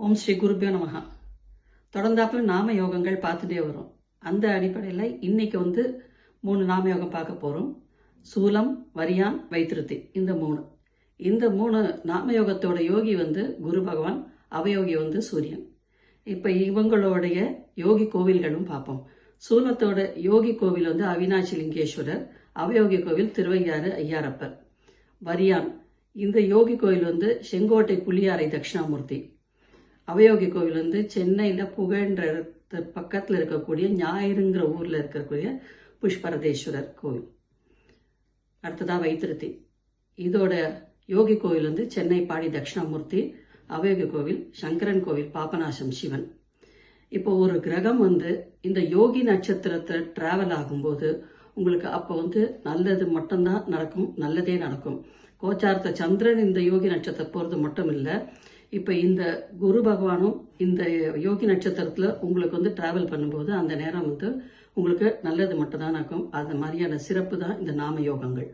ஓம் ஸ்ரீ குருபியோ நமகா. தொடர்ந்தாப்புல நாம யோகங்கள் பார்த்துட்டே வரும். அந்த அடிப்படையில் இன்னைக்கு 3 நாம யோகம் பார்க்க போகிறோம். சூலம், வரியான், வைத்திருத்தி, இந்த மூணு நாம யோகத்தோட யோகி குரு பகவான், அவயோகி சூரியன். இப்போ இவங்களுடைய யோகி கோவில்களும் பார்ப்போம். சூலத்தோட யோகி கோவில் அவினாசி லிங்கேஸ்வரர், அவயோகி கோவில் திருவையாறு ஐயாரப்பர். வரியான் இந்த யோகி கோவில் செங்கோட்டை புலியாரை தட்சிணாமூர்த்தி. அவயோகி கோவில் சென்னையில் புகழ்ன்ற பக்கத்தில் இருக்கக்கூடிய ஞாயிறுங்கிற ஊரில் இருக்கக்கூடிய புஷ்பரதேஸ்வரர் கோவில். அடுத்ததா வைத்திருத்தி, இதோட யோகி கோவில் சென்னை பாடி தட்சிணாமூர்த்தி. அவயோகி கோவில் சங்கரன் கோவில், பாபநாசம் சிவன். இப்போ ஒரு கிரகம் இந்த யோகி நட்சத்திரத்தில் டிராவல் ஆகும்போது உங்களுக்கு அப்போ நல்லது மட்டும்தான் நடக்கும், நல்லதே நடக்கும். கோச்சாரத்தை சந்திரன் இந்த யோகி நட்சத்திரம் போகிறது மட்டும் இல்லை, இப்போ இந்த குரு பகவானும் இந்த யோகி நட்சத்திரத்தில் உங்களுக்கு டிராவல் பண்ணும்போது அந்த நேரம் உங்களுக்கு நல்லது மட்டும்தான் நடக்கும். அது மாதிரியான சிறப்பு தான் இந்த நாம யோகங்கள்.